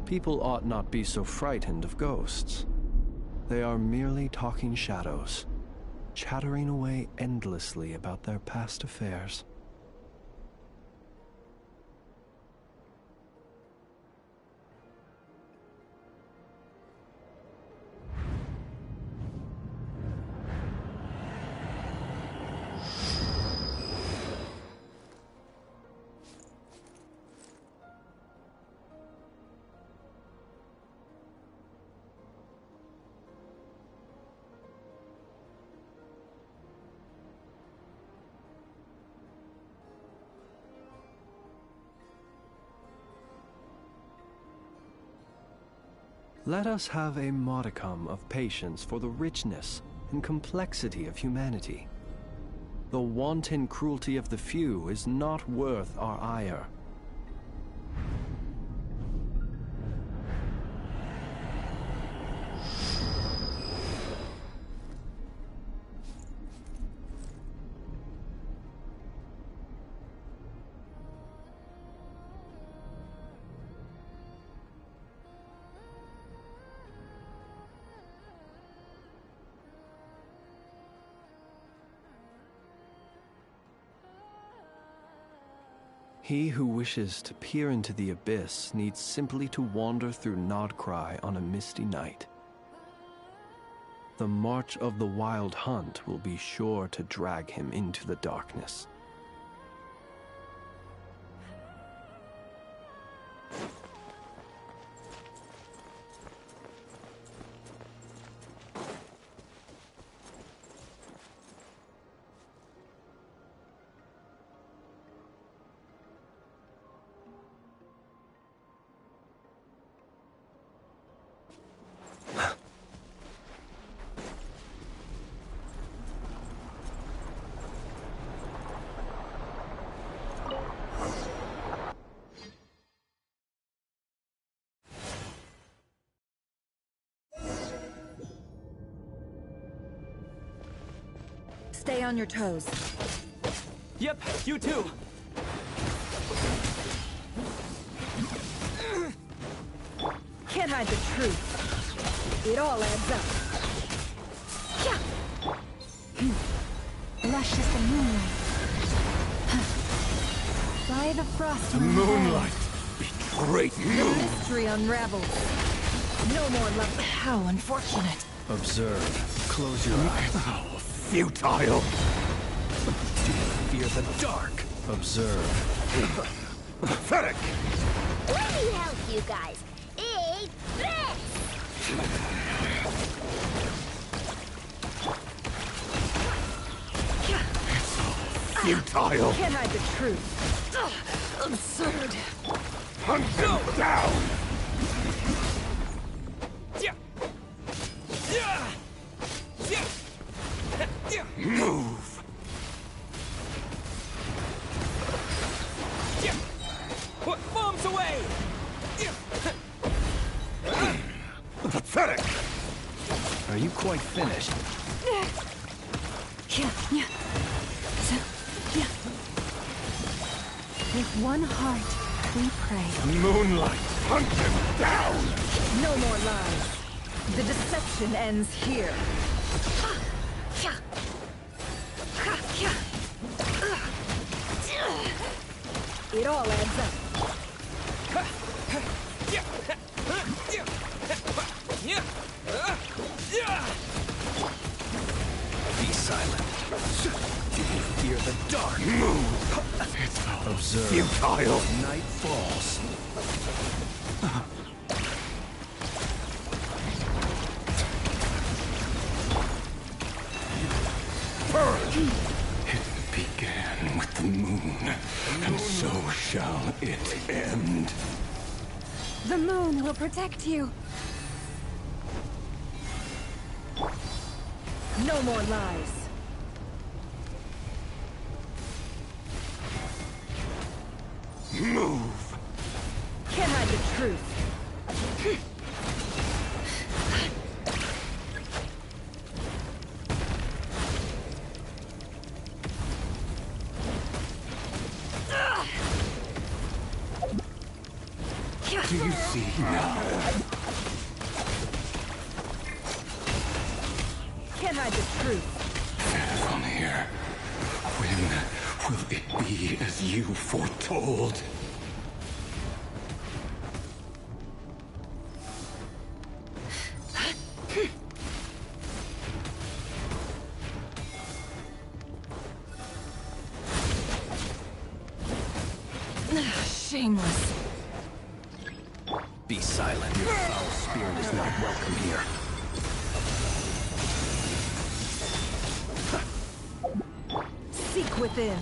People ought not be so frightened of ghosts. They are merely talking shadows, chattering away endlessly about their past affairs. Let us have a modicum of patience for the richness and complexity of humanity. The wanton cruelty of the few is not worth our ire. He who wishes to peer into the abyss needs simply to wander through Nodcry on a misty night. The march of the wild hunt will be sure to drag him into the darkness. Stay on your toes. Yep, you too. Can't hide the truth. It all adds up. Lush as the moonlight. By the frost. The moonlight betrayed you. The mystery unravels. No more love. How unfortunate. Observe. Close your eyes. How futile. Do you fear the dark? Observe. Pathetic. Let me help you guys. Eat this! Futile. Can't hide the truth. Absurd. Hunt him down. Move. What bombs away? Pathetic. Are you quite finished? With one heart, we pray. Moonlight. Hunt him down. No more lies. The deception ends here. It all adds up. Be silent. Do you fear the dark? Move. It's all Observe. futile. Night falls. Burn. It began with the moon, and so shall it end. The moon will protect you. No more lies. Move. Can't hide the truth. Do you see now. Can't hide the truth. From here, when will it be as you foretold? Shameless. Be silent. Your foul spirit is not welcome here. Seek within.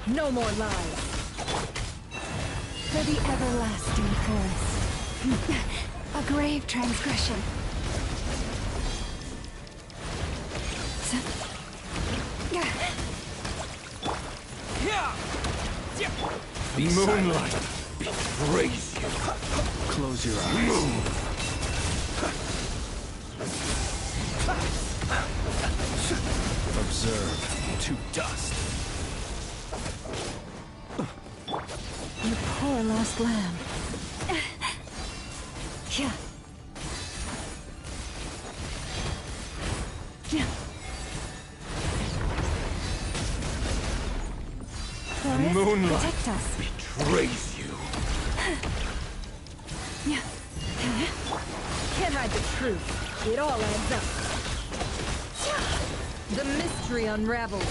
No more lies. For the everlasting forest. A grave transgression. Be Moonlight silent. betrays you. Close your eyes. Observe to dust. You poor lost lamb. Yeah. Yeah. Forest, Moonlight protect us. betrays you. Yeah. Can't hide the truth. It all adds up. The mystery unravels.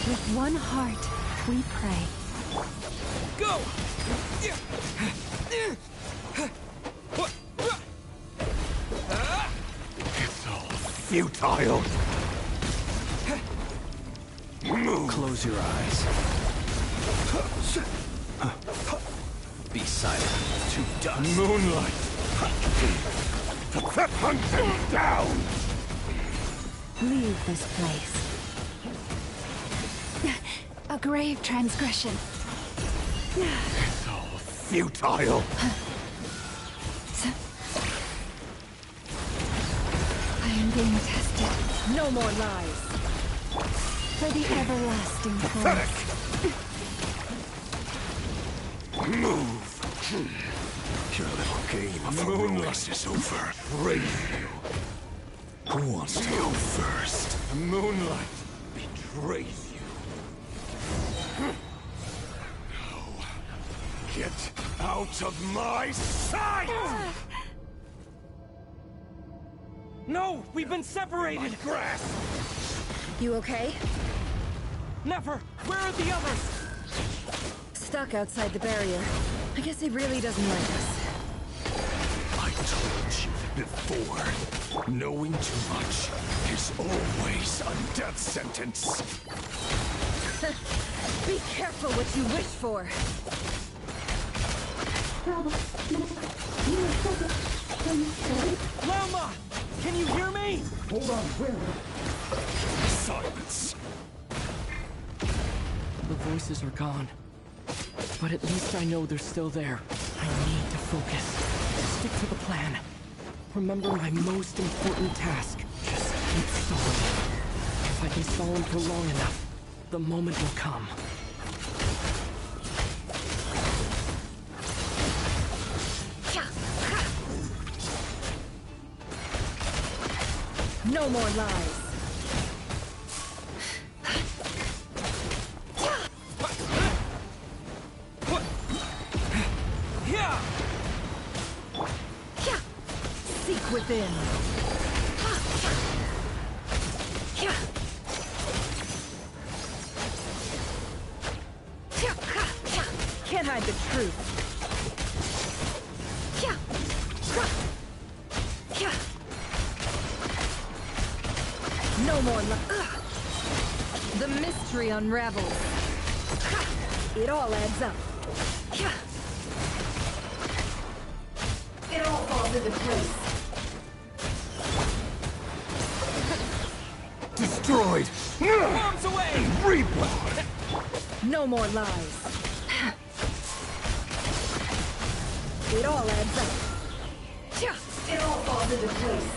With one heart, we pray. Go! It's all futile. Move. Close your eyes. Be silent. To dust. Moonlight. Hunt him down. Leave this place. A grave transgression. It's all futile. I am being tested. No more lies. For the everlasting Pathetic. forest. Move. Your little game of heroics is over. Praise you. Who wants to go first? The moonlight betrays you. No. Get out of my sight! No! We've been separated! Grass! You okay? Never! Where are the others? Stuck outside the barrier. I guess he really doesn't like us. I told you before. Knowing too much is always a death sentence. Be careful what you wish for. Lama! Can you hear me? Silence. The voices are gone. But at least I know they're still there. I need to focus. Stick to the plan. Remember my most important task. Just keep stalling. If I can stall him for long enough, the moment will come. No more lies. Seek within. Can't hide the truth. No more The mystery unravels. It all adds up. It all falls into place. Destroyed. Bombs away! Reborn. No more lies. It all adds up. It all falls into place.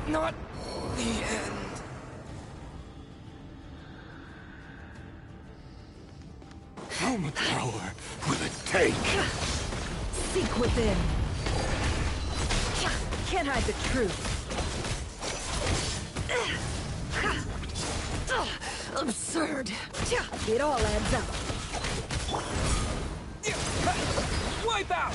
not the end. How much power will it take? Seek within. Can't hide the truth. Absurd. It all adds up. Wipe out!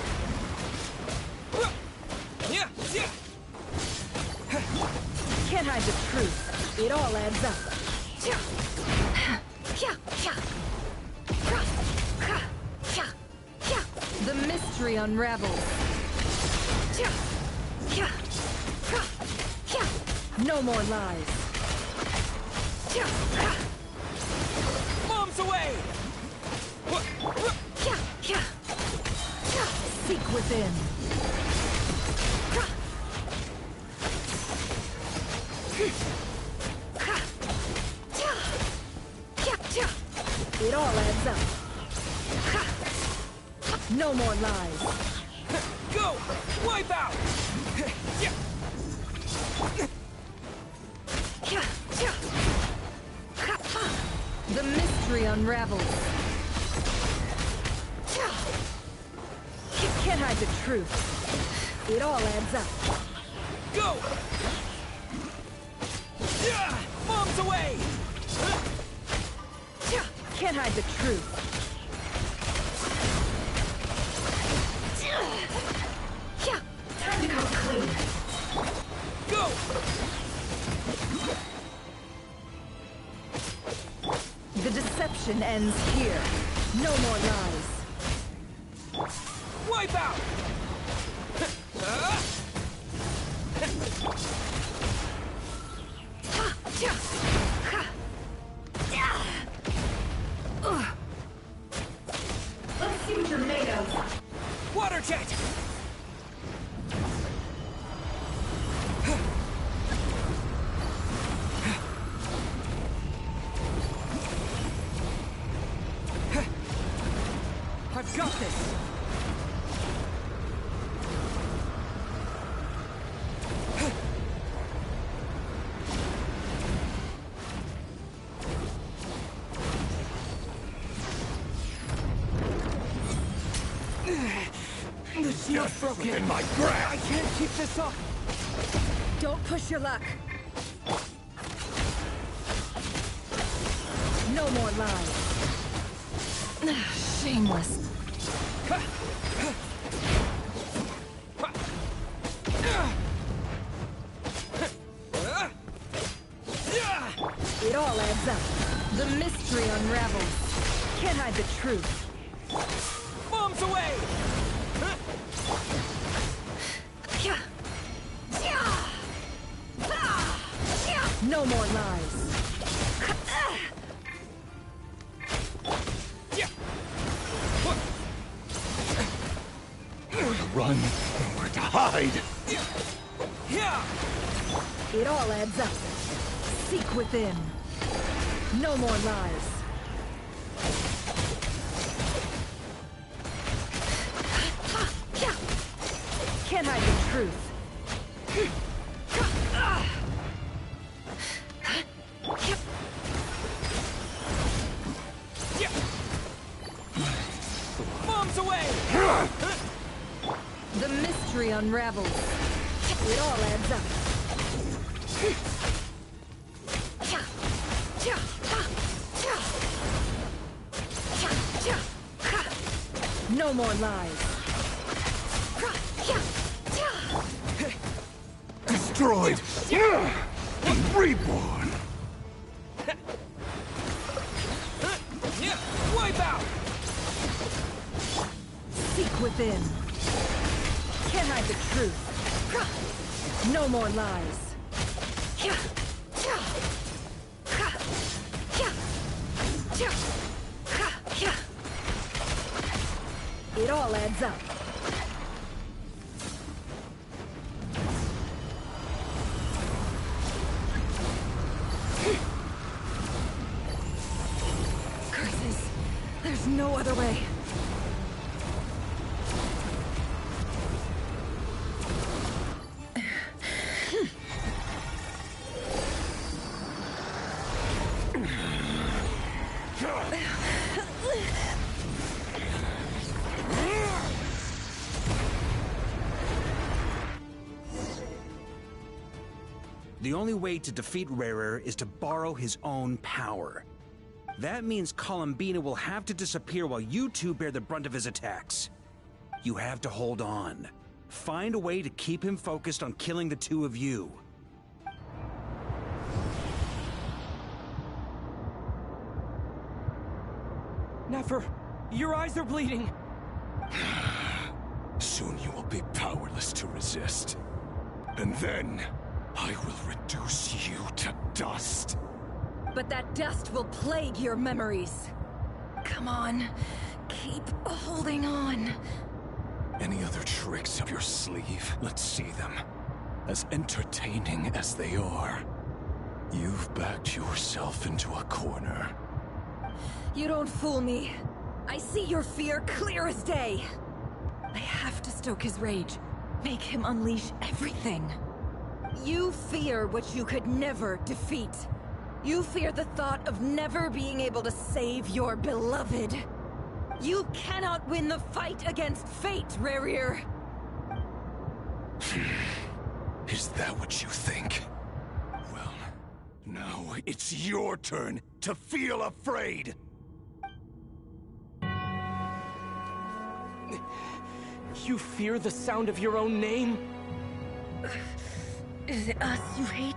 Can't hide the truth. It all adds up. The mystery unravels. No more lies. Mom's away! Seek within. It all adds up. No more lies. Go! Wipe out! The mystery unravels. Can't hide the truth. It all adds up. Go! Mom's away! Can't hide the truth. Time to come clean. Go! The deception ends here. No more lies. Wipe out! Let's see what you're made of. Water jet! I've got this! The shield's broken! In my grasp! I can't keep this up! Don't push your luck. No more lies. Shameless. It all adds up. The mystery unravels. Can't hide the truth. Mom's away! No more lies. Nowhere to run, nowhere to hide! Yeah! It all adds up. Seek within. No more lies. Can't hide the truth. Mom's away! The mystery unravels. It all adds up. No more lies. Destroyed! And reborn! Wipe out! Seek within. Can't hide the truth. No more lies. It all adds up. Curses. There's no other way. The only way to defeat Rächer is to borrow his own power. That means Columbina will have to disappear while you two bear the brunt of his attacks. You have to hold on. Find a way to keep him focused on killing the two of you. Never! Your eyes are bleeding! Soon you will be powerless to resist. And then, I will reduce you to dust. But that dust will plague your memories. Come on, keep holding on. Any other tricks up your sleeve? Let's see them. As entertaining as they are. You've backed yourself into a corner. You don't fool me. I see your fear clear as day. I have to stoke his rage. Make him unleash everything. You fear what you could never defeat. You fear the thought of never being able to save your beloved. You cannot win the fight against fate, Rerir. Is that what you think? Well, now it's your turn to feel afraid! You fear the sound of your own name? Is it us you hate?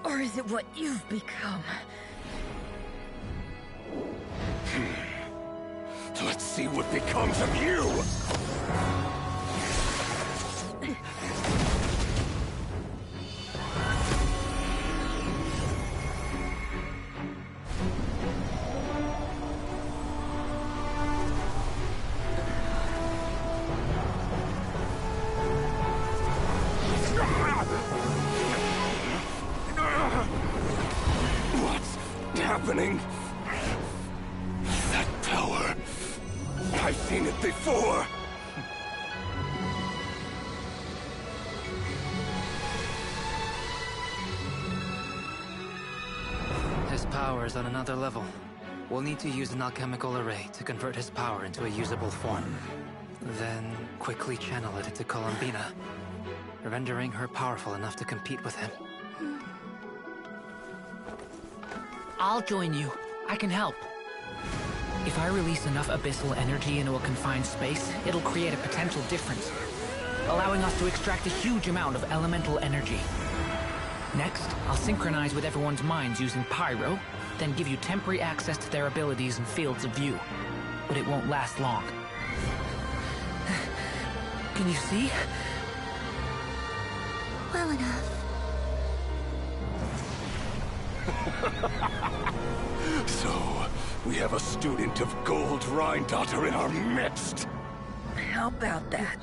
Or is it what you've become? Let's see what becomes of you! What's happening? That power... I've seen it before! His power is on another level. We'll need to use an alchemical array to convert his power into a usable form. Then quickly channel it into Columbina, rendering her powerful enough to compete with him. I'll join you. I can help. If I release enough abyssal energy into a confined space, it'll create a potential difference, allowing us to extract a huge amount of elemental energy. Next, I'll synchronize with everyone's minds using Pyro, then give you temporary access to their abilities and fields of view. But it won't last long. Can you see? Well enough. So, we have a student of Gold Rheindotter in our midst! How about that?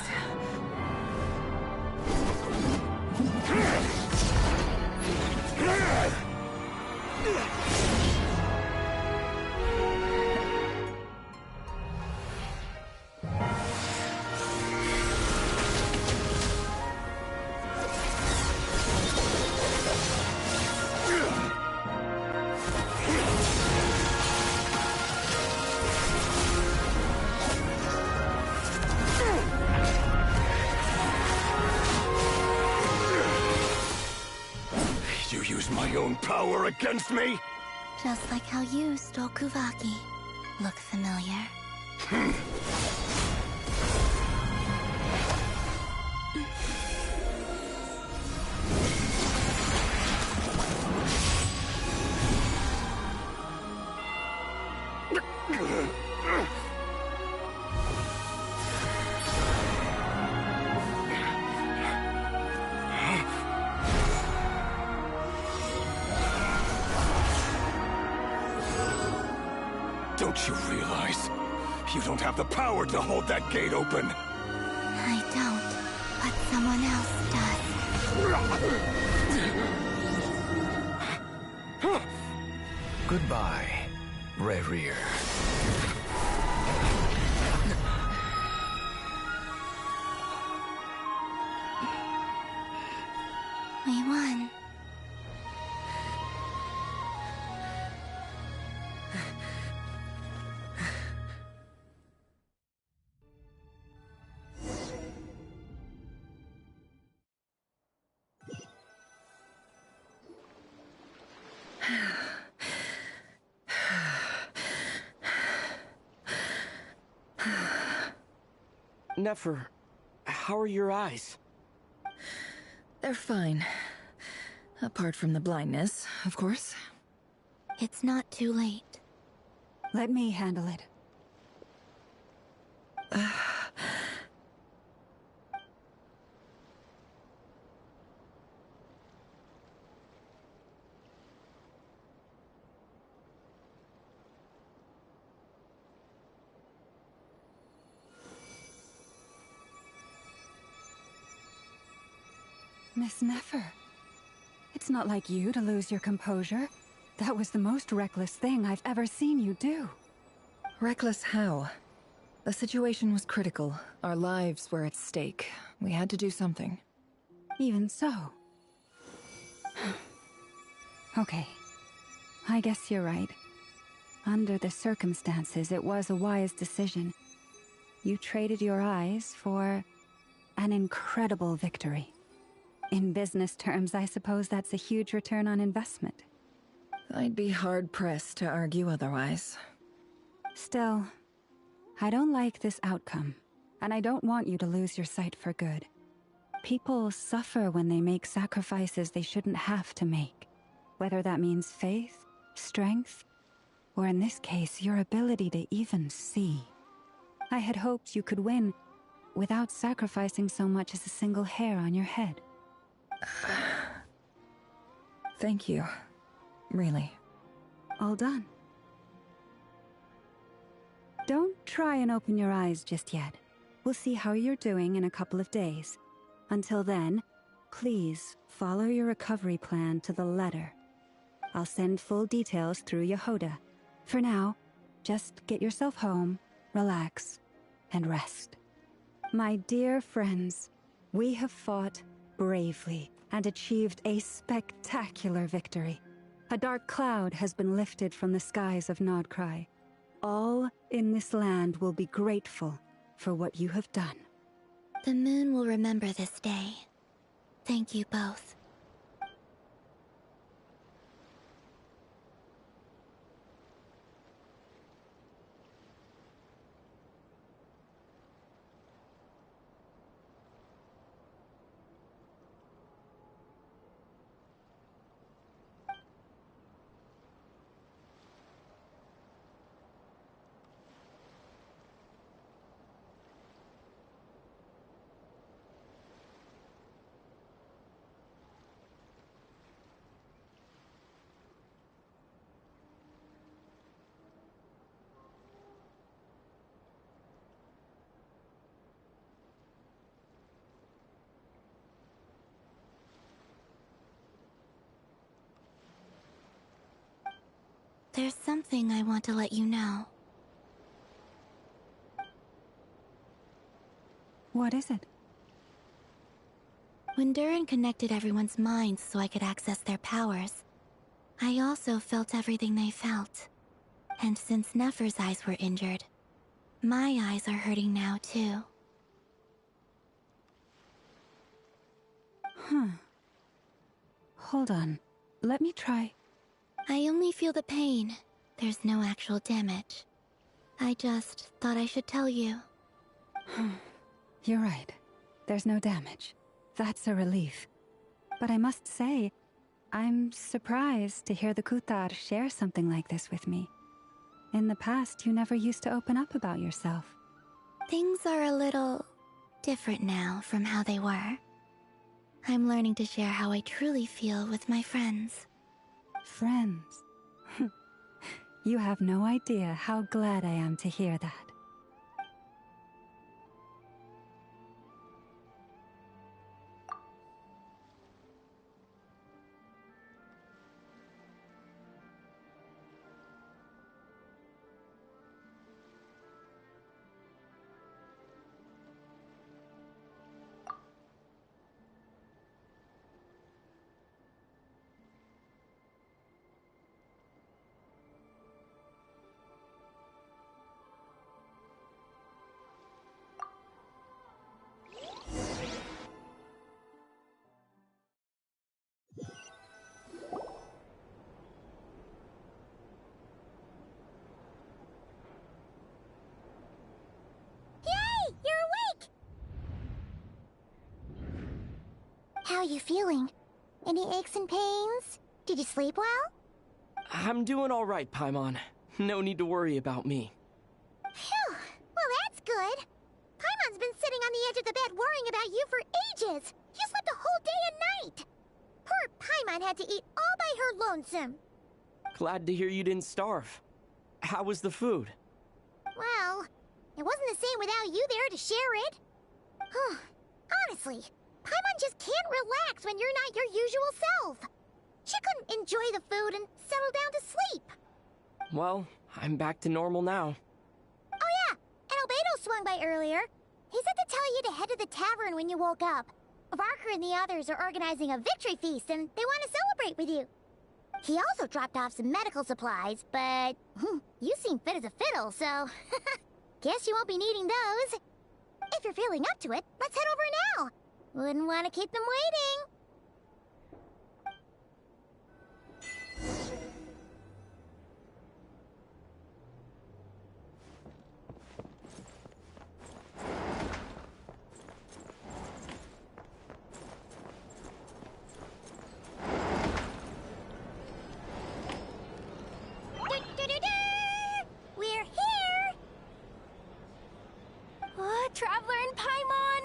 You use my own power against me? Just like how you stole Kuvaki. Look familiar? Don't you realize? You don't have the power to hold that gate open! I don't, but someone else does. Goodbye, Rerir. We won. Nefer, how are your eyes? They're fine. Apart from the blindness, of course. It's not too late. Let me handle it. Miss Nefer, it's not like you to lose your composure. That was the most reckless thing I've ever seen you do. Reckless how? The situation was critical. Our lives were at stake. We had to do something. Even so. Okay. I guess you're right. Under the circumstances, it was a wise decision. You traded your eyes for an incredible victory. In business terms, I suppose that's a huge return on investment. I'd be hard-pressed to argue otherwise. Still, I don't like this outcome, and I don't want you to lose your sight for good. People suffer when they make sacrifices they shouldn't have to make, whether that means faith, strength, or in this case, your ability to even see. I had hoped you could win without sacrificing so much as a single hair on your head. Thank you. Really. All done. Don't try and open your eyes just yet. We'll see how you're doing in a couple of days. Until then, please follow your recovery plan to the letter. I'll send full details through Yehoda. For now, just get yourself home, relax, and rest. My dear friends, we have fought bravely and achieved a spectacular victory. A dark cloud has been lifted from the skies of Nodcry. All in this land will be grateful for what you have done. The moon will remember this day. Thank you both. There's something I want to let you know. What is it? When Durin connected everyone's minds so I could access their powers, I also felt everything they felt. And since Nefer's eyes were injured, my eyes are hurting now too. Hold on. Let me try. I only feel the pain. There's no actual damage. I just thought I should tell you. You're right. There's no damage. That's a relief. But I must say, I'm surprised to hear the Kutar share something like this with me. In the past, you never used to open up about yourself. Things are a little different now from how they were. I'm learning to share how I truly feel with my friends. Friends? You have no idea how glad I am to hear that. How are you feeling? Any aches and pains? Did you sleep well? I'm doing all right, Paimon. No need to worry about me. Phew. Well, that's good. Paimon's been sitting on the edge of the bed worrying about you for ages. You slept a whole day and night. Poor Paimon had to eat all by her lonesome. Glad to hear you didn't starve. How was the food? Well, it wasn't the same without you there to share it. Honestly, Paimon just can't relax when you're not your usual self. She couldn't enjoy the food and settle down to sleep. Well, I'm back to normal now. Oh yeah, and Albedo swung by earlier. He said to tell you to head to the tavern when you woke up. Varker and the others are organizing a victory feast and they want to celebrate with you. He also dropped off some medical supplies, but you seem fit as a fiddle, so guess you won't be needing those. If you're feeling up to it, let's head over now. Wouldn't want to keep them waiting. We're here! Oh, Traveler and Paimon!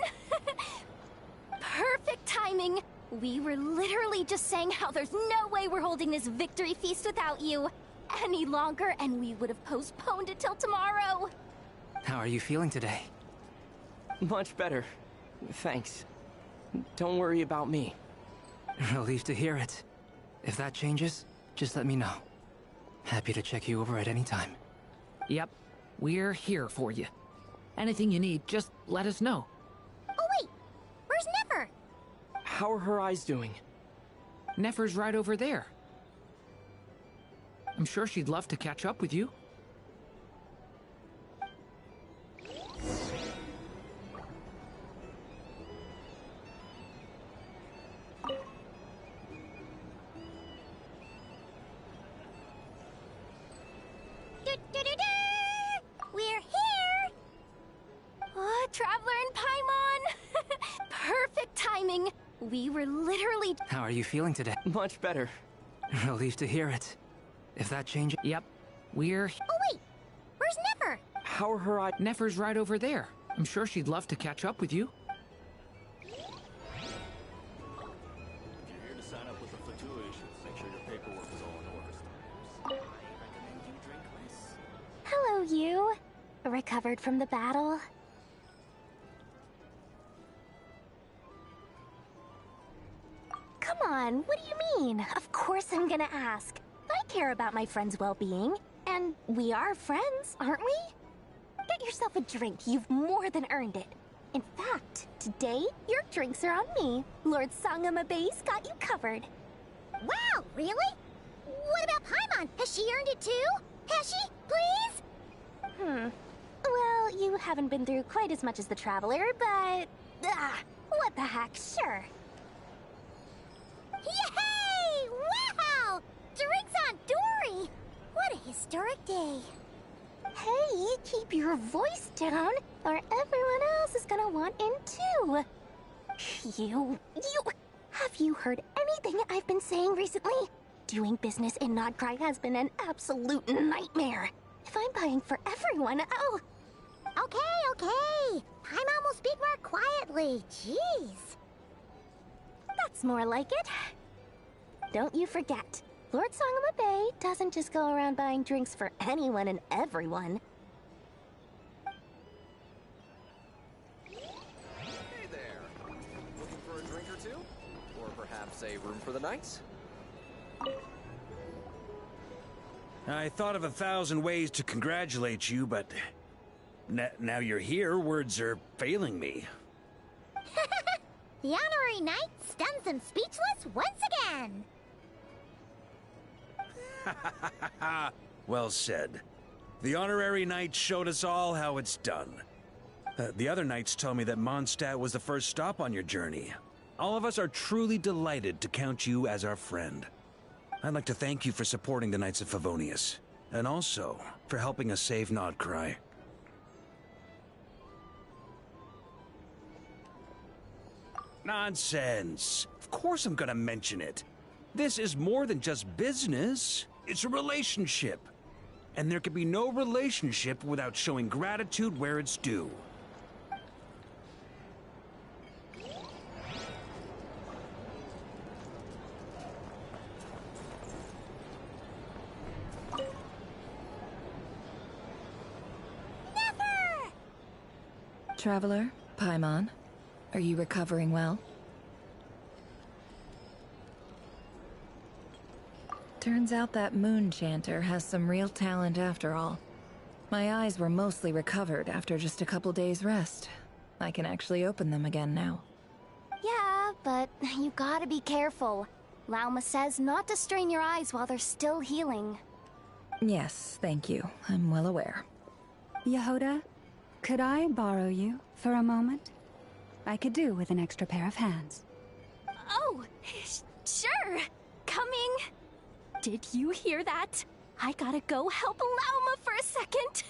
Perfect timing! We were literally just saying how there's no way we're holding this victory feast without you any longer, and we would have postponed it till tomorrow. How are you feeling today? Much better. Thanks. Don't worry about me. Relieved to hear it. If that changes, just let me know. Happy to check you over at any time. Yep, we're here for you. Anything you need, just let us know. Oh wait! Where's Nefer? How are her eyes doing? Nefer's right over there. I'm sure she'd love to catch up with you. We're here! Oh, Traveler and Paimon! Perfect timing! We were literally... How are you feeling today? Much better. Relieved to hear it. If that changes... Yep, we're... Oh wait! Where's Nefer? How are her eyes? Nefer's right over there. I'm sure she'd love to catch up with you. If you're here to sign up with the Fatui, you should make sure your paperwork is all in order. I recommend you drink less. Hello, you. Recovered from the battle? Come on, what do you mean? Of course I'm gonna ask. I care about my friend's well-being. And we are friends, aren't we? Get yourself a drink. You've more than earned it. In fact, today, your drinks are on me. Lord Sangamabe's got you covered. Wow, really? What about Paimon? Has she earned it too? Has she? Please? Well, you haven't been through quite as much as the Traveler, but... what the heck, sure. Yay! Wow! Drinks on Dory! What a historic day. Hey, keep your voice down, or everyone else is gonna want in too. Have you heard anything I've been saying recently? Doing business in Nodcry has been an absolute nightmare. If I'm buying for everyone, oh... Okay. Paimon will speak more quietly. Jeez. That's more like it. Don't you forget, Lord Sangamabe doesn't just go around buying drinks for anyone and everyone. Hey there. Looking for a drink or two? Or perhaps a room for the night? I thought of 1,000 ways to congratulate you, but... now you're here, words are failing me. The honorary knight stuns them speechless once again. Well said. The honorary knight showed us all how it's done. The other knights told me that Mondstadt was the first stop on your journey. All of us are truly delighted to count you as our friend. I'd like to thank you for supporting the Knights of Favonius, and also for helping us save Nodcry. Nonsense. Of course I'm gonna mention it. This is more than just business. It's a relationship. And there can be no relationship without showing gratitude where it's due. Traveler, Paimon, are you recovering well? Turns out that moon chanter has some real talent after all. My eyes were mostly recovered after just a couple days rest. I can actually open them again now. Yeah, but you gotta be careful. Lauma says not to strain your eyes while they're still healing. Yes, thank you. I'm well aware. Yehoda, could I borrow you for a moment? I could do with an extra pair of hands. Oh, sure. Coming. Did you hear that? I gotta go help Lauma for a second.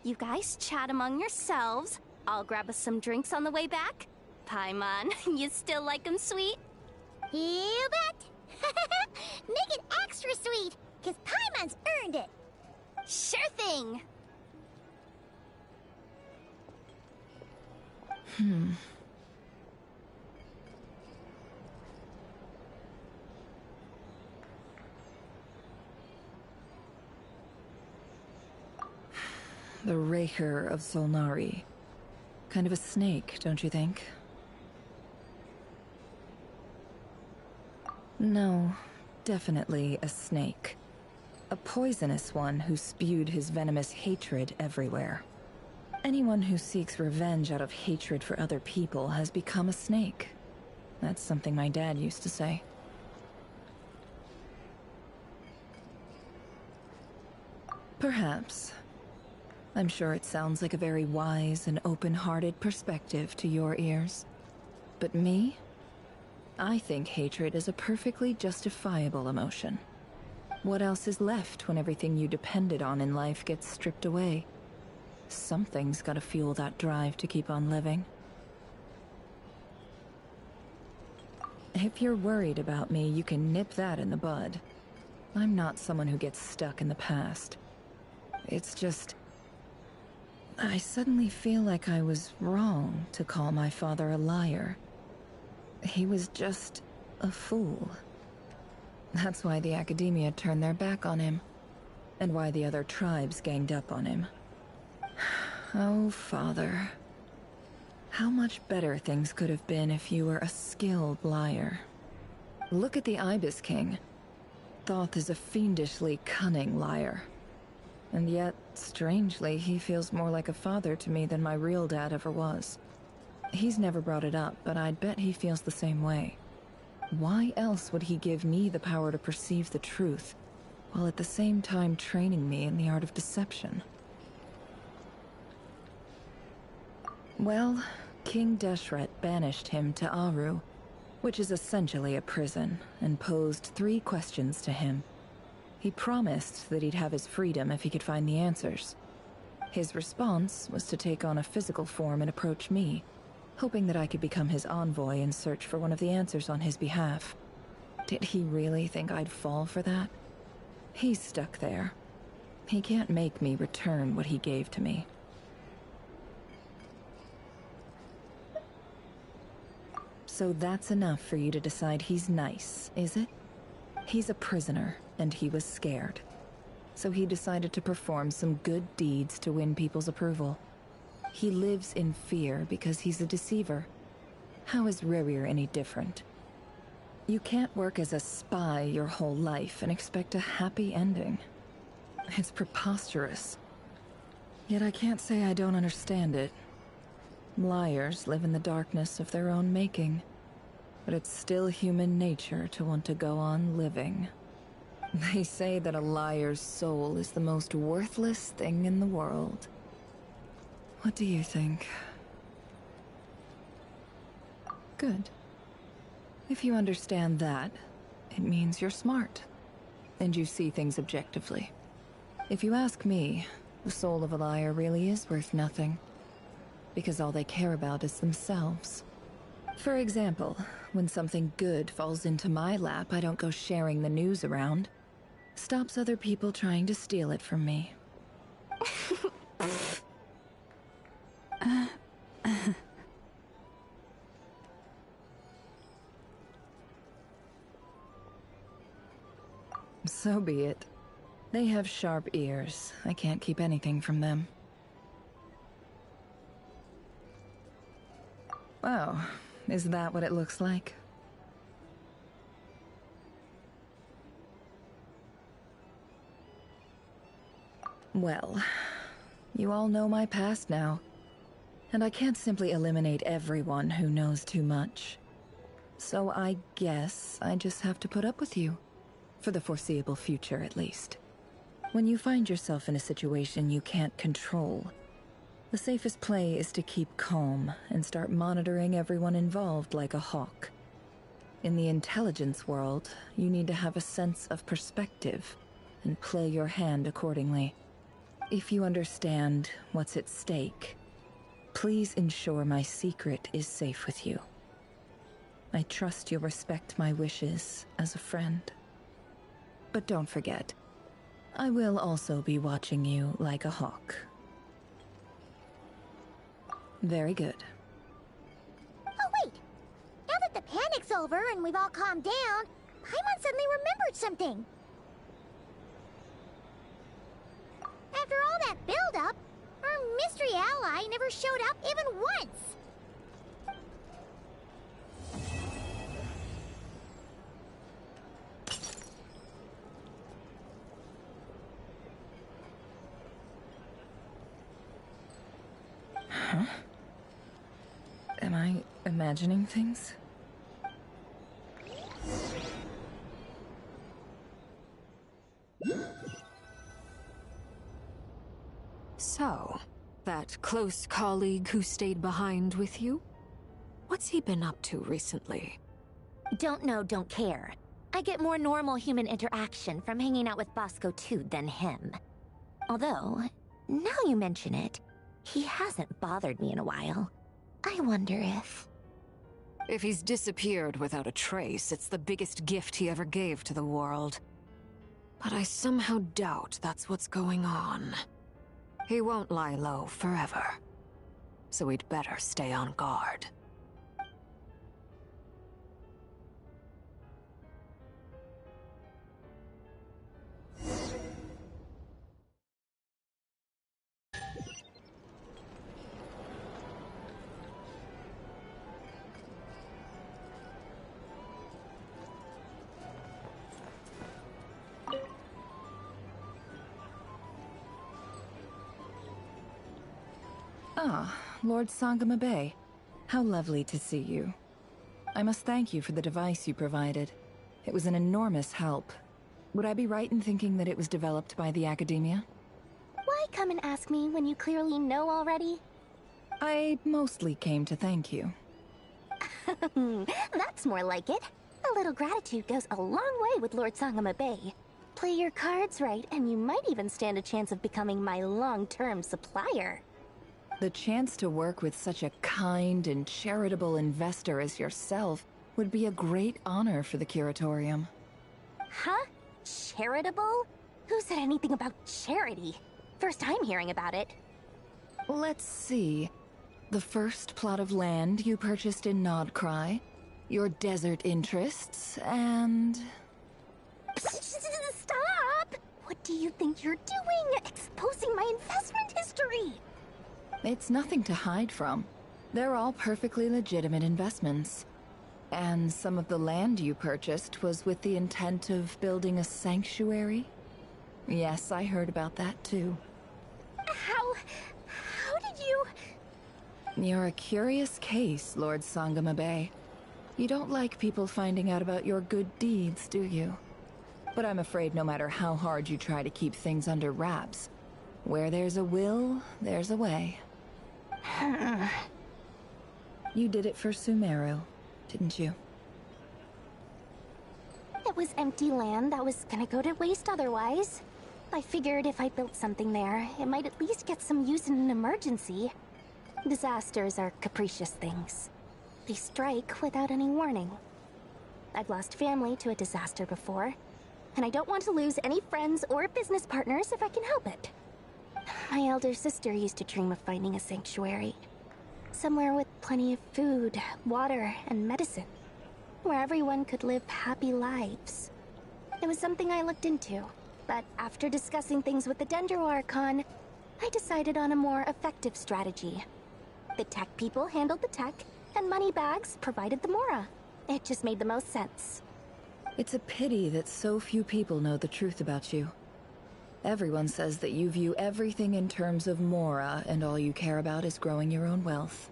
You guys chat among yourselves. I'll grab us some drinks on the way back. Paimon, you still like 'em sweet? You bet! Make it extra sweet, because Paimon's earned it! Sure thing! The Rächer of Solnari. Kind of a snake, don't you think? No, definitely a snake. A poisonous one who spewed his venomous hatred everywhere. Anyone who seeks revenge out of hatred for other people has become a snake. That's something my dad used to say. Perhaps. I'm sure it sounds like a very wise and open-hearted perspective to your ears. But me? I think hatred is a perfectly justifiable emotion. What else is left when everything you depended on in life gets stripped away? Something's gotta fuel that drive to keep on living. If you're worried about me, you can nip that in the bud. I'm not someone who gets stuck in the past. It's just... I suddenly feel like I was wrong to call my father a liar. He was just a fool. That's why the Academia turned their back on him, and why the other tribes ganged up on him. Oh, Father. How much better things could have been if you were a skilled liar. Look at the Ibis King. Thoth is a fiendishly cunning liar. And yet, strangely, he feels more like a father to me than my real dad ever was. He's never brought it up, but I'd bet he feels the same way. Why else would he give me the power to perceive the truth, while at the same time training me in the art of deception? Well, King Deshret banished him to Aru, which is essentially a prison, and posed 3 questions to him. He promised that he'd have his freedom if he could find the answers. His response was to take on a physical form and approach me, hoping that I could become his envoy and search for one of the answers on his behalf. Did he really think I'd fall for that? He's stuck there. He can't make me return what he gave to me. So that's enough for you to decide he's nice, is it? He's a prisoner, and he was scared. So he decided to perform some good deeds to win people's approval. He lives in fear because he's a deceiver. How is Rerir any different? You can't work as a spy your whole life and expect a happy ending. It's preposterous. Yet I can't say I don't understand it. Liars live in the darkness of their own making. But it's still human nature to want to go on living. They say that a liar's soul is the most worthless thing in the world. What do you think? Good. If you understand that, it means you're smart. And you see things objectively. If you ask me, the soul of a liar really is worth nothing. Because all they care about is themselves. For example, when something good falls into my lap, I don't go sharing the news around. Stops other people trying to steal it from me. So be it. They have sharp ears. I can't keep anything from them. Wow, is that what it looks like? Well, you all know my past now, and I can't simply eliminate everyone who knows too much. So I guess I just have to put up with you. For the foreseeable future, at least. When you find yourself in a situation you can't control, the safest play is to keep calm and start monitoring everyone involved like a hawk. In the intelligence world, you need to have a sense of perspective and play your hand accordingly. If you understand what's at stake, please ensure my secret is safe with you. I trust you'll respect my wishes as a friend. But don't forget, I will also be watching you like a hawk. Very good. Oh wait! Now that the panic's over and we've all calmed down, Paimon suddenly remembered something. After all that build-up, our mystery ally never showed up even once! Huh? Am I imagining things? So, that close colleague who stayed behind with you? What's he been up to recently? Don't know, don't care. I get more normal human interaction from hanging out with Bosco too than him. Although, now you mention it, he hasn't bothered me in a while. I wonder if... If he's disappeared without a trace, it's the biggest gift he ever gave to the world. But I somehow doubt that's what's going on. He won't lie low forever. So we'd better stay on guard. Ah, Lord Sangama Bay. How lovely to see you. I must thank you for the device you provided. It was an enormous help. Would I be right in thinking that it was developed by the Academia? Why come and ask me when you clearly know already? I mostly came to thank you. That's more like it. A little gratitude goes a long way with Lord Sangama Bay. Play your cards right, and you might even stand a chance of becoming my long-term supplier. The chance to work with such a kind and charitable investor as yourself would be a great honor for the Curatorium. Huh? Charitable? Who said anything about charity? First time hearing about it. Let's see. The first plot of land you purchased in Nodcry, your desert interests, and... Stop! What do you think you're doing? Exposing my investment history! It's nothing to hide from. They're all perfectly legitimate investments. And some of the land you purchased was with the intent of building a sanctuary? Yes, I heard about that too. How did you... You're a curious case, Lord Sangama Bay. You don't like people finding out about your good deeds, do you? But I'm afraid no matter how hard you try to keep things under wraps, where there's a will, there's a way. You did it for Sumeru, didn't you? It was empty land that was gonna go to waste otherwise. I figured if I built something there, it might at least get some use in an emergency. Disasters are capricious things. They strike without any warning. I've lost family to a disaster before, and I don't want to lose any friends or business partners if I can help it. My elder sister used to dream of finding a sanctuary. Somewhere with plenty of food, water, and medicine. Where everyone could live happy lives. It was something I looked into, but after discussing things with the Dendro Archon, I decided on a more effective strategy. The tech people handled the tech, and Moneybags provided the Mora. It just made the most sense. It's a pity that so few people know the truth about you. Everyone says that you view everything in terms of Mora, and all you care about is growing your own wealth.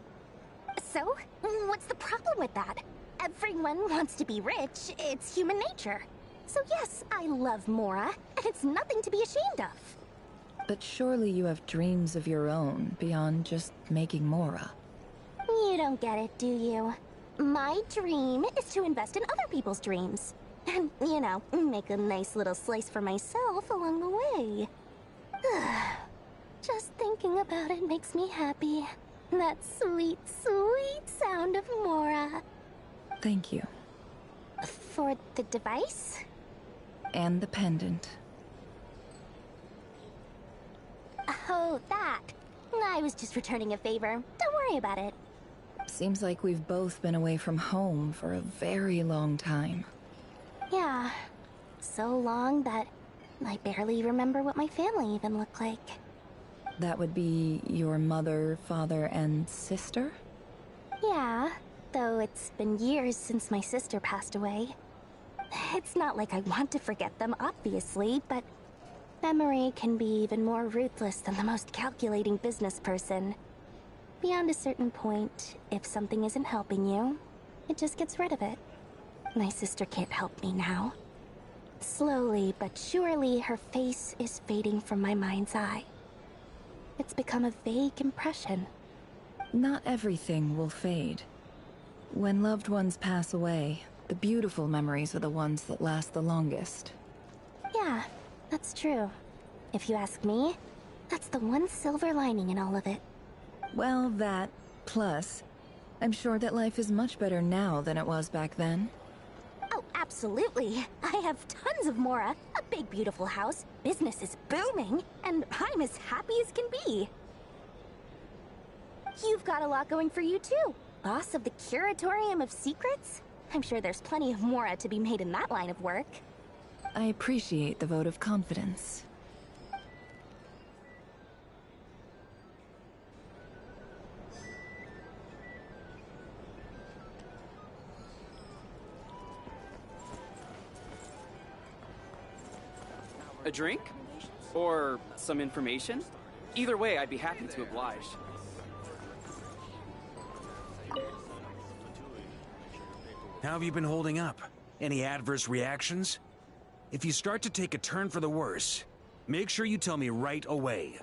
So, what's the problem with that? Everyone wants to be rich. It's human nature. So yes, I love Mora, and it's nothing to be ashamed of. But surely you have dreams of your own, beyond just making Mora. You don't get it, do you? My dream is to invest in other people's dreams. And, you know, make a nice little slice for myself along the way. Just thinking about it makes me happy. That sweet, sweet sound of Mora. Thank you. For the device? And the pendant. Oh, that. I was just returning a favor. Don't worry about it. Seems like we've both been away from home for a very long time. Yeah. So long that I barely remember what my family even looked like. That would be your mother, father, and sister? Yeah, though it's been years since my sister passed away. It's not like I want to forget them, obviously, but memory can be even more ruthless than the most calculating business person. Beyond a certain point, if something isn't helping you, it just gets rid of it. My sister can't help me now. Slowly but surely, her face is fading from my mind's eye. It's become a vague impression. Not everything will fade. When loved ones pass away, the beautiful memories are the ones that last the longest. Yeah, that's true. If you ask me, that's the one silver lining in all of it. Well, that, plus, I'm sure that life is much better now than it was back then. Oh, absolutely. I have tons of Mora, a big beautiful house, business is booming, and I'm as happy as can be. You've got a lot going for you too. Boss of the Curatorium of Secrets? I'm sure there's plenty of Mora to be made in that line of work. I appreciate the vote of confidence. A drink? Or some information? Either way, I'd be happy to oblige. How have you been holding up? Any adverse reactions? If you start to take a turn for the worse, make sure you tell me right away.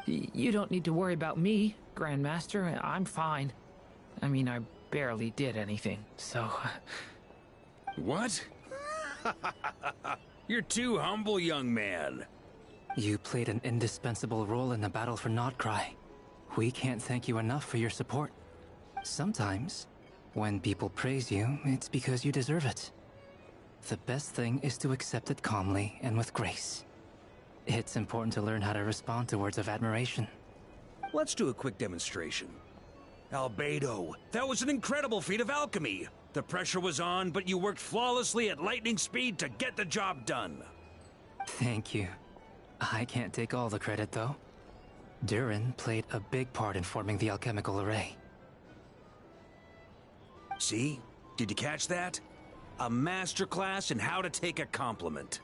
You don't need to worry about me, Grandmaster. I'm fine. I mean, I barely did anything, so... What? You're too humble, young man. You played an indispensable role in the battle for Nodcry. We can't thank you enough for your support. Sometimes, when people praise you, it's because you deserve it. The best thing is to accept it calmly and with grace. It's important to learn how to respond to words of admiration. Let's do a quick demonstration. Albedo, that was an incredible feat of alchemy. The pressure was on, but you worked flawlessly at lightning speed to get the job done. Thank you. I can't take all the credit, though. Durin played a big part in forming the alchemical array. See? Did you catch that? A masterclass in how to take a compliment.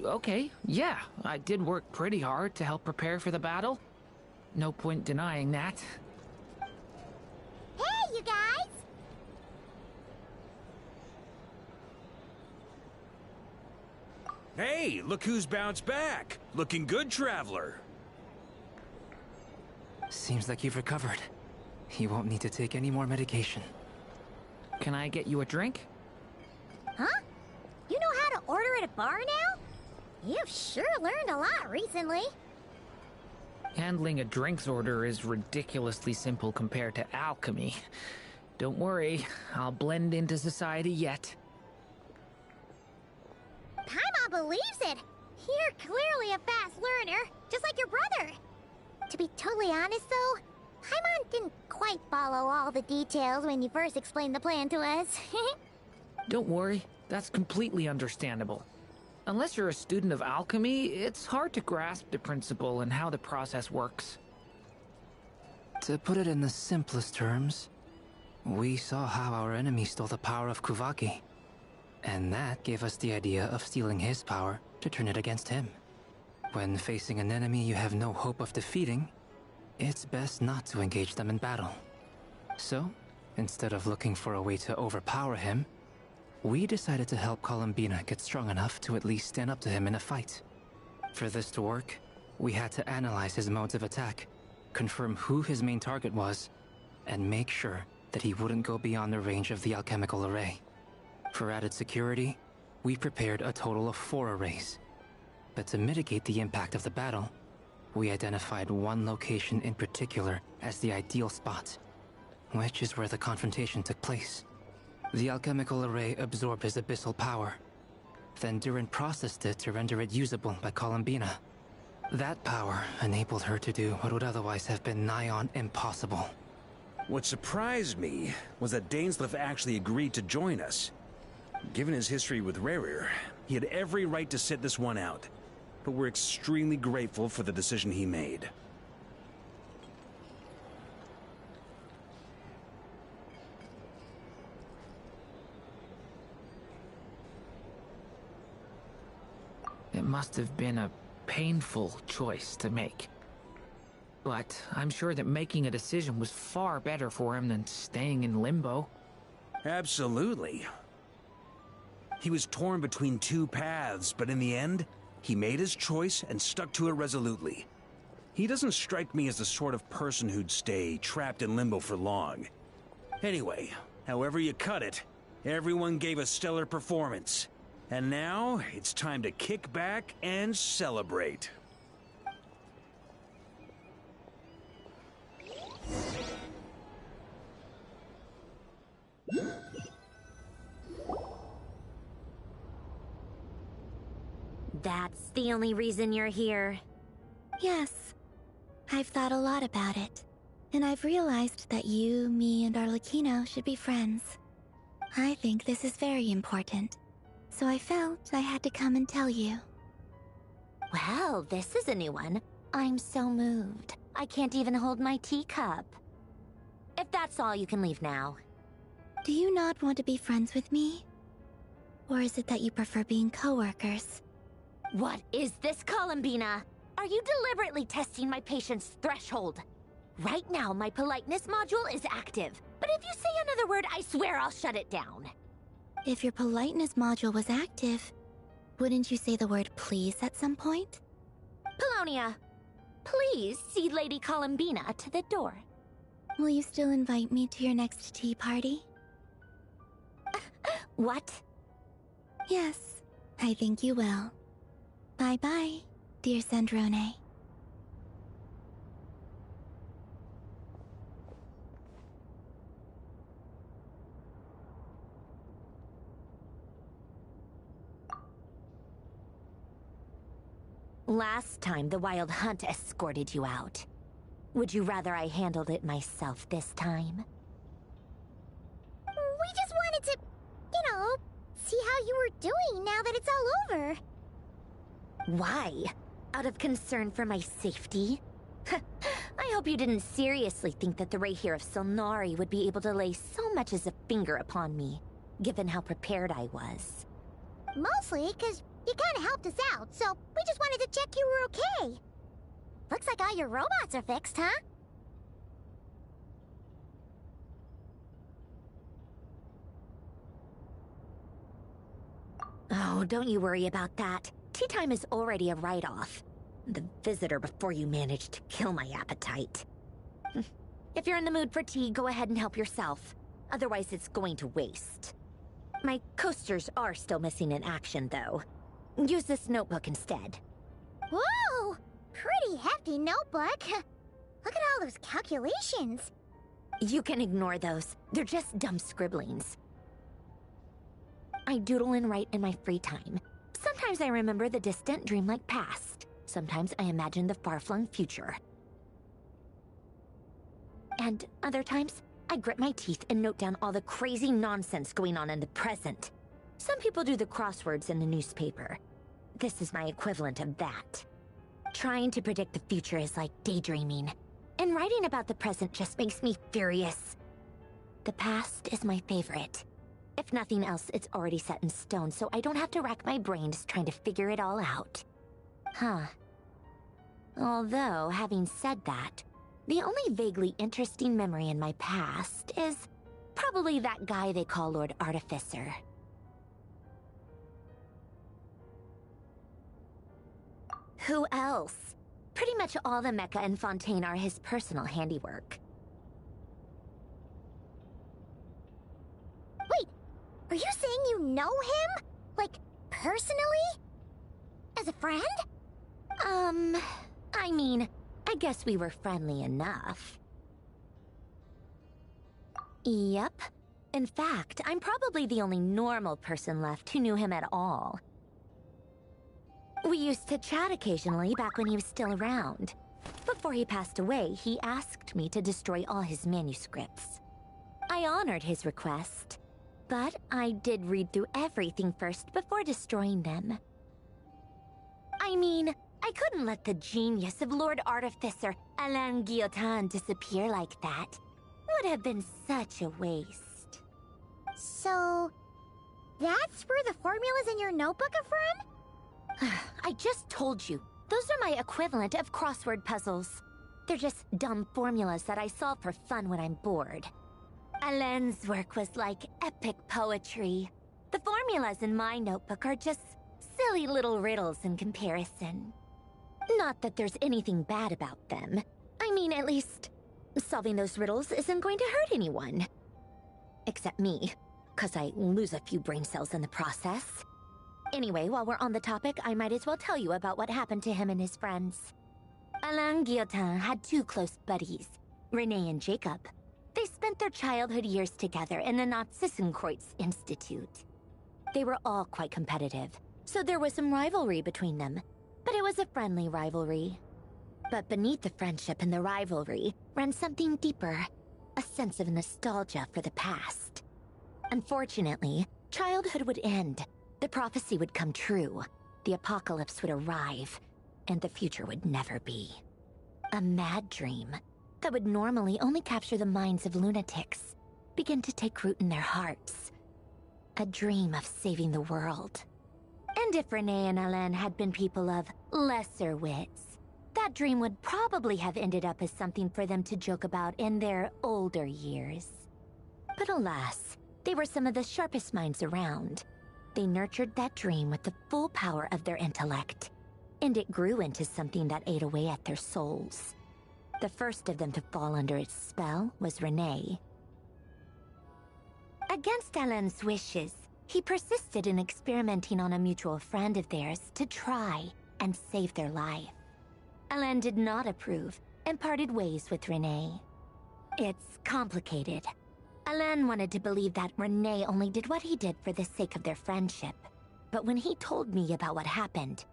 Okay, yeah. I did work pretty hard to help prepare for the battle. No point denying that. Hey, you guys! Hey, look who's bounced back. Looking good, traveler. Seems like you've recovered. You won't need to take any more medication. Can I get you a drink? Huh? You know how to order at a bar now? You've sure learned a lot recently. Handling a drinks order is ridiculously simple compared to alchemy. Don't worry, I'll blend into society yet. Paimon believes it! You're clearly a fast learner, just like your brother. To be totally honest though, Paimon didn't quite follow all the details when you first explained the plan to us. Don't worry, that's completely understandable. Unless you're a student of alchemy, it's hard to grasp the principle and how the process works. To put it in the simplest terms, we saw how our enemy stole the power of Kuvaki. And that gave us the idea of stealing his power to turn it against him. When facing an enemy you have no hope of defeating, it's best not to engage them in battle. So, instead of looking for a way to overpower him, we decided to help Columbina get strong enough to at least stand up to him in a fight. For this to work, we had to analyze his modes of attack, confirm who his main target was, and make sure that he wouldn't go beyond the range of the alchemical array. For added security, we prepared a total of 4 arrays. But to mitigate the impact of the battle, we identified one location in particular as the ideal spot, which is where the confrontation took place. The alchemical array absorbed his abyssal power. Then Durin processed it to render it usable by Columbina. That power enabled her to do what would otherwise have been nigh on impossible. What surprised me was that Dainsleif actually agreed to join us. Given his history with Rerir, he had every right to sit this one out. But we're extremely grateful for the decision he made. It must have been a painful choice to make. But I'm sure that making a decision was far better for him than staying in limbo. Absolutely. He was torn between 2 paths, but in the end, he made his choice and stuck to it resolutely. He doesn't strike me as the sort of person who'd stay trapped in limbo for long. Anyway, however you cut it, everyone gave a stellar performance. And now, it's time to kick back and celebrate. That's the only reason you're here. Yes. I've thought a lot about it. And I've realized that you, me, and Arlecchino should be friends. I think this is very important. So I felt I had to come and tell you. Well, this is a new one. I'm so moved. I can't even hold my teacup. If that's all, you can leave now. Do you not want to be friends with me? Or is it that you prefer being co-workers? What is this, Columbina? Are you deliberately testing my patience threshold? Right now, my politeness module is active. But if you say another word, I swear I'll shut it down. If your politeness module was active, wouldn't you say the word please at some point? Paulownia, please see Lady Columbina to the door. Will you still invite me to your next tea party? What? Yes, I think you will. Bye-bye, dear Sandrone. Last time, the Wild Hunt escorted you out. Would you rather I handled it myself this time? We just wanted to, see how you were doing now that it's all over. Why? Out of concern for my safety? I hope you didn't seriously think that the Rächer of Solnari would be able to lay so much as a finger upon me, given how prepared I was. Mostly because you kind of helped us out, so we just wanted to check you were okay. Looks like all your robots are fixed, huh? Oh, don't you worry about that. Tea time is already a write-off. The visitor before you managed to kill my appetite. If you're in the mood for tea, go ahead and help yourself. Otherwise, it's going to waste. My coasters are still missing in action, though. Use this notebook instead. Whoa! Pretty hefty notebook. Look at all those calculations. You can ignore those. They're just dumb scribblings. I doodle and write in my free time. Sometimes I remember the distant dreamlike past. Sometimes I imagine the far-flung future. And other times, I grit my teeth and note down all the crazy nonsense going on in the present. Some people do the crosswords in the newspaper. This is my equivalent of that. Trying to predict the future is like daydreaming, and writing about the present just makes me furious. The past is my favorite. If nothing else, it's already set in stone, so I don't have to rack my brains trying to figure it all out. Huh. Although, having said that, the only vaguely interesting memory in my past is probably that guy they call Lord Artificer. Who else? Pretty much all the mecha in Fontaine are his personal handiwork. Wait, are you saying you know him? Like, personally? As a friend? I mean, I guess we were friendly enough. Yep. In fact, I'm probably the only normal person left who knew him at all. We used to chat occasionally back when he was still around. Before he passed away, he asked me to destroy all his manuscripts. I honored his request, but I did read through everything first before destroying them. I mean, I couldn't let the genius of Lord Artificer Alain Guillotin disappear like that. Would have been such a waste. So, that's where the formulas in your notebook are from? I just told you. Those are my equivalent of crossword puzzles. They're just dumb formulas that I solve for fun when I'm bored. Alain's work was like epic poetry. The formulas in my notebook are just silly little riddles in comparison. Not that there's anything bad about them. I mean, at least, solving those riddles isn't going to hurt anyone. Except me, 'cause I lose a few brain cells in the process. Anyway, while we're on the topic, I might as well tell you about what happened to him and his friends. Alain Guillotin had two close buddies, Renee and Jacob. They spent their childhood years together in the Narzissenkreuz Institute. They were all quite competitive, so there was some rivalry between them, but it was a friendly rivalry. But beneath the friendship and the rivalry ran something deeper, a sense of nostalgia for the past. Unfortunately, childhood would end. The prophecy would come true, the apocalypse would arrive, and the future would never be. A mad dream that would normally only capture the minds of lunatics began to take root in their hearts. A dream of saving the world. And if Renee and Alain had been people of lesser wits, that dream would probably have ended up as something for them to joke about in their older years. But alas, they were some of the sharpest minds around. They nurtured that dream with the full power of their intellect, and it grew into something that ate away at their souls. The first of them to fall under its spell was Renee. Against Alain's wishes, he persisted in experimenting on a mutual friend of theirs to try and save their life. Alain did not approve and parted ways with Renee. It's complicated. Alain wanted to believe that Renee only did what he did for the sake of their friendship. But when he told me about what happened,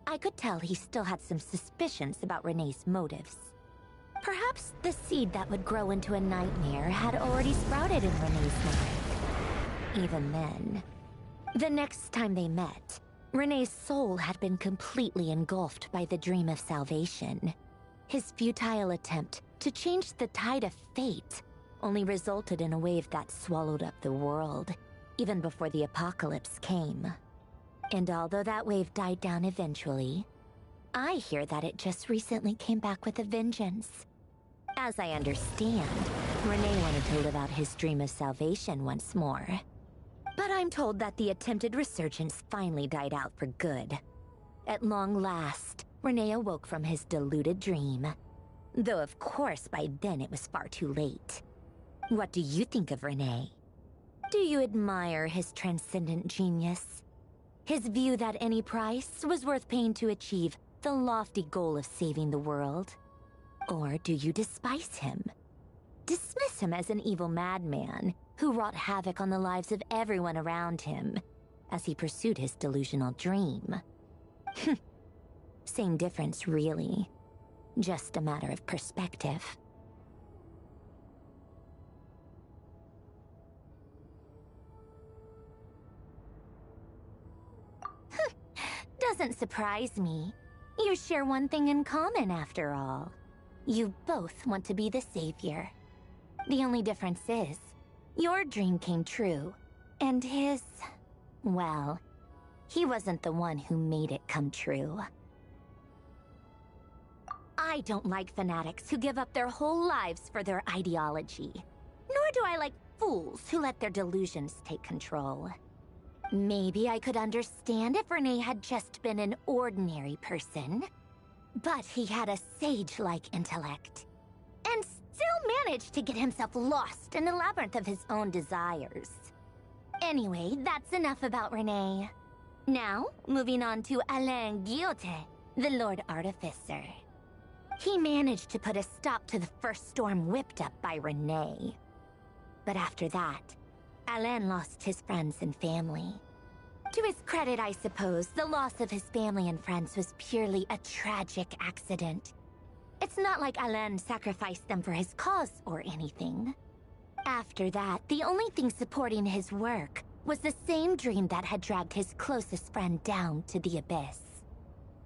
I could tell he still had some suspicions about Renee's motives. Perhaps the seed that would grow into a nightmare had already sprouted in Renee's mind. Even then, the next time they met, Renee's soul had been completely engulfed by the dream of salvation. His futile attempt to change the tide of fate only resulted in a wave that swallowed up the world, even before the apocalypse came. And although that wave died down eventually, I hear that it just recently came back with a vengeance. As I understand, Renee wanted to live out his dream of salvation once more. But I'm told that the attempted resurgence finally died out for good. At long last, Renee awoke from his deluded dream. Though of course by then it was far too late. What do you think of Renee? Do you admire his transcendent genius? His view that any price was worth paying to achieve the lofty goal of saving the world? Or do you despise him? Dismiss him as an evil madman who wrought havoc on the lives of everyone around him as he pursued his delusional dream? Same difference, really. Just a matter of perspective. Doesn't surprise me. You share one thing in common, after all. You both want to be the savior. The only difference is, your dream came true, and his... well, he wasn't the one who made it come true. I don't like fanatics who give up their whole lives for their ideology. Nor do I like fools who let their delusions take control. Maybe I could understand if Renee had just been an ordinary person. But he had a sage-like intellect. And still managed to get himself lost in the labyrinth of his own desires. Anyway, that's enough about Renee. Now, moving on to Alain Guillotin, the Lord Artificer. He managed to put a stop to the first storm whipped up by Renee. But after that, Alain lost his friends and family. To his credit, I suppose, the loss of his family and friends was purely a tragic accident. It's not like Alain sacrificed them for his cause or anything. After that, the only thing supporting his work was the same dream that had dragged his closest friend down to the abyss.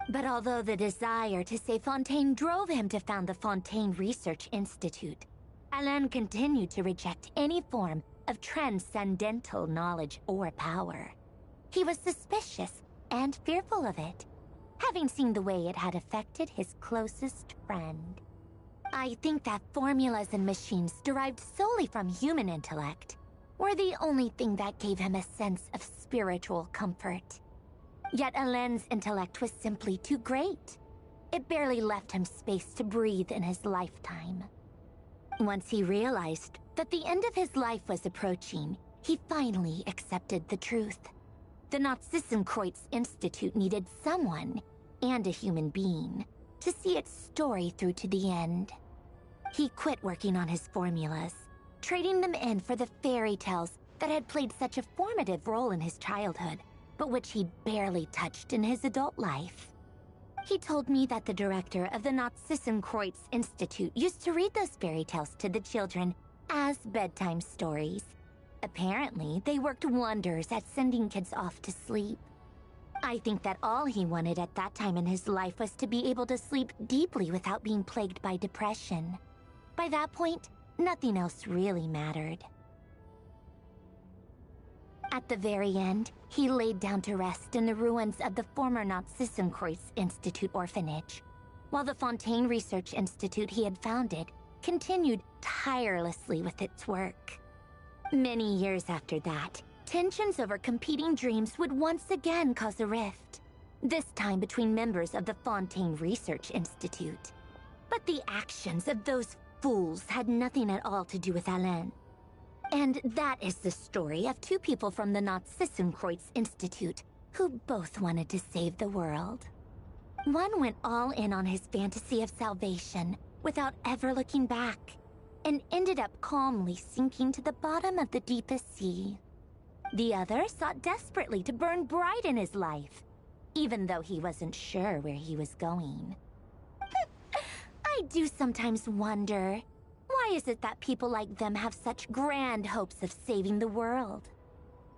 But although the desire to save Fontaine drove him to found the Fontaine Research Institute, Alain continued to reject any form of transcendental knowledge or power. He was suspicious and fearful of it, having seen the way it had affected his closest friend. I think that formulas and machines derived solely from human intellect were the only thing that gave him a sense of spiritual comfort. Yet Alain's intellect was simply too great. It barely left him space to breathe in his lifetime. Once he realized that the end of his life was approaching, he finally accepted the truth. The Nazissenkreuz Institute needed someone, and a human being, to see its story through to the end. He quit working on his formulas, trading them in for the fairy tales that had played such a formative role in his childhood, but which he'd barely touched in his adult life. He told me that the director of the Nazissenkreuz Institute used to read those fairy tales to the children as bedtime stories. Apparently, they worked wonders at sending kids off to sleep. I think that all he wanted at that time in his life was to be able to sleep deeply without being plagued by depression. By that point, nothing else really mattered. At the very end, he laid down to rest in the ruins of the former Nazissenkreuz Institute orphanage, while the Fontaine Research Institute he had founded continued tirelessly with its work. Many years after that, tensions over competing dreams would once again cause a rift, this time between members of the Fontaine Research Institute. But the actions of those fools had nothing at all to do with Alain. And that is the story of two people from the Nazissenkreuz Institute who both wanted to save the world. One went all in on his fantasy of salvation without ever looking back, and ended up calmly sinking to the bottom of the deepest sea. The other sought desperately to burn bright in his life, even though he wasn't sure where he was going. I do sometimes wonder, why is it that people like them have such grand hopes of saving the world?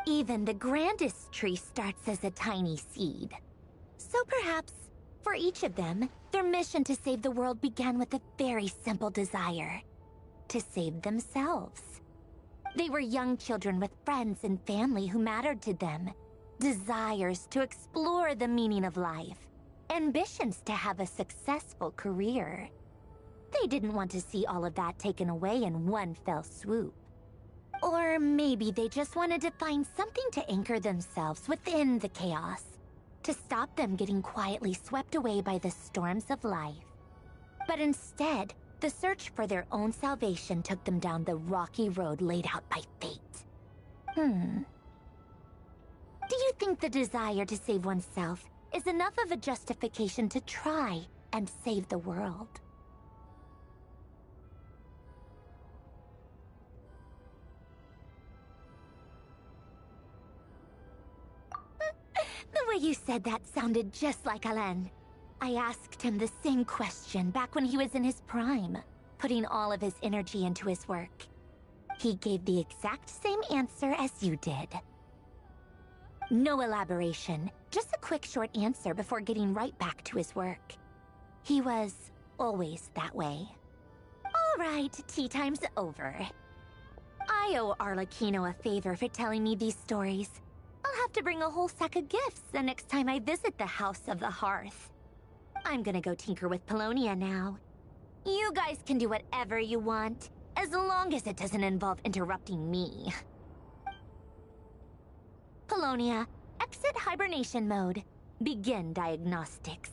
Even the grandest tree starts as a tiny seed. So perhaps, for each of them, their mission to save the world began with a very simple desire: to save themselves. They were young children with friends and family who mattered to them, desires to explore the meaning of life, ambitions to have a successful career. They didn't want to see all of that taken away in one fell swoop. Or maybe they just wanted to find something to anchor themselves within the chaos, to stop them getting quietly swept away by the storms of life. But instead, the search for their own salvation took them down the rocky road laid out by fate. Do you think the desire to save oneself is enough of a justification to try and save the world. The way you said that sounded just like Alain. I asked him the same question back when he was in his prime, putting all of his energy into his work. He gave the exact same answer as you did. No elaboration, just a quick short answer before getting right back to his work. He was always that way. All right, tea time's over. I owe Arlecchino a favor for telling me these stories. I'll have to bring a whole sack of gifts the next time I visit the House of the Hearth. I'm gonna go tinker with Polonia now. You guys can do whatever you want, as long as it doesn't involve interrupting me. Polonia, exit hibernation mode. Begin diagnostics.